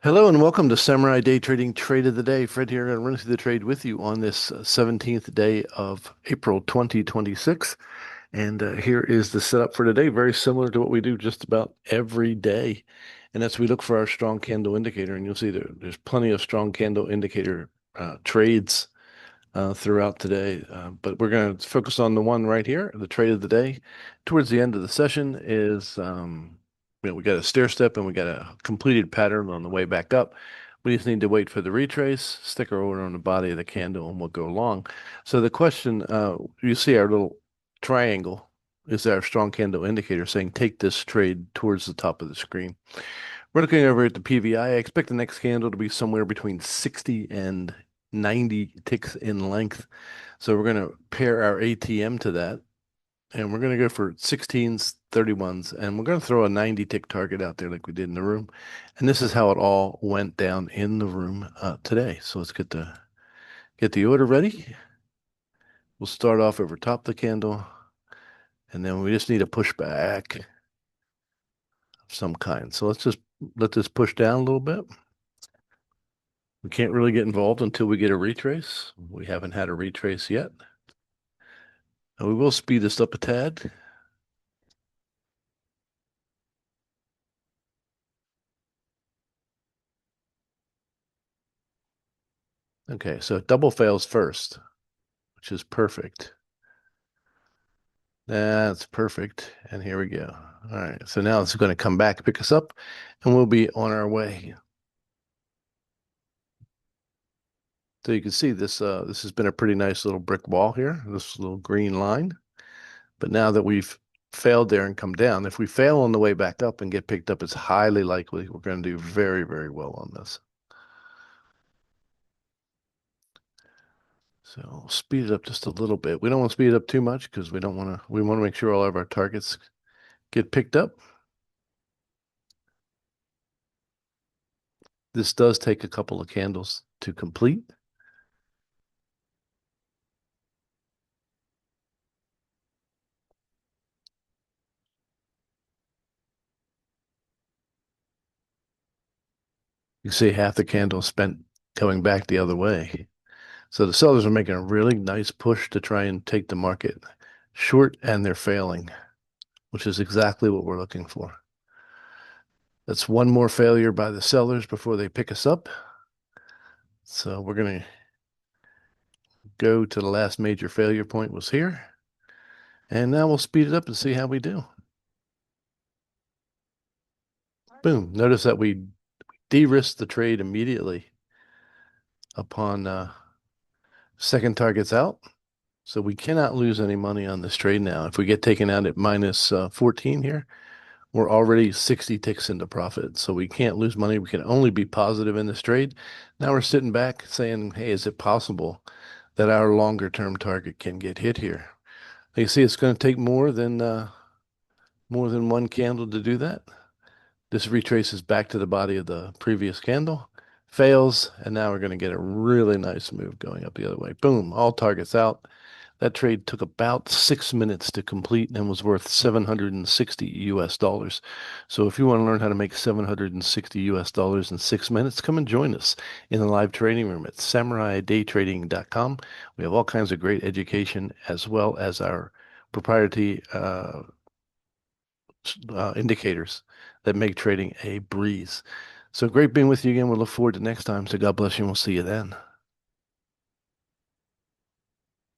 Hello and welcome to Samurai Day Trading Trade of the Day. Fred here, going to run through the trade with you on this 17th day of April 2026. And here is the setup for today, very similar to what we do just about every day. And that's we look for our strong candle indicator, and you'll see there's plenty of strong candle indicator trades throughout today. But we're going to focus on the one right here, the trade of the day. Towards the end of the session is we got a stair step and we got a completed pattern on the way back up. We just need to wait for the retrace, stick our order on the body of the candle, and we'll go long. So the question, you see our little triangle is our strong candle indicator saying take this trade towards the top of the screen. We're looking over at the PVI. I expect the next candle to be somewhere between 60 and 90 ticks in length. So we're going to pair our ATM to that. And we're going to go for 16s, 31s, and we're going to throw a 90 tick target out there like we did in the room. And this is how it all went down in the room today. So let's get the order ready. We'll start off over top the candle, and then we just need a pushback of some kind. So let's just let this push down a little bit. We can't really get involved until we get a retrace. We haven't had a retrace yet. And we will speed this up a tad. Okay, so double fails first, which is perfect. That's perfect. And here we go. All right, so now it's going to come back, pick us up, and we'll be on our way. So you can see this has been a pretty nice little brick wall here, this little green line. But now that we've failed there and come down, if we fail on the way back up and get picked up, it's highly likely we're going to do very, very well on this. So we'll speed it up just a little bit. We don't want to speed it up too much because we want to make sure all of our targets get picked up. This does take a couple of candles to complete. You see half the candle spent going back the other way. So the sellers are making a really nice push to try and take the market short, and they're failing, which is exactly what we're looking for. That's one more failure by the sellers before they pick us up. So we're going to go to the last major failure point was here. And now we'll speed it up and see how we do. Boom. Notice that we de-risked the trade immediately upon second targets out. So we cannot lose any money on this trade now. If we get taken out at minus 14 here, we're already 60 ticks into profit. So we can't lose money. We can only be positive in this trade. Now we're sitting back saying, hey, is it possible that our longer term target can get hit here? You see, it's going to take more than one candle to do that. This retraces back to the body of the previous candle, fails, and now we're going to get a really nice move going up the other way. Boom, all targets out. That trade took about 6 minutes to complete and was worth 760 US dollars. So if you want to learn how to make 760 US dollars in 6 minutes, come and join us in the live trading room at samurai-daytrading.com. We have all kinds of great education as well as our proprietary indicators that make trading a breeze. So great being with you again. We'll look forward to next time. So God bless you and we'll see you then.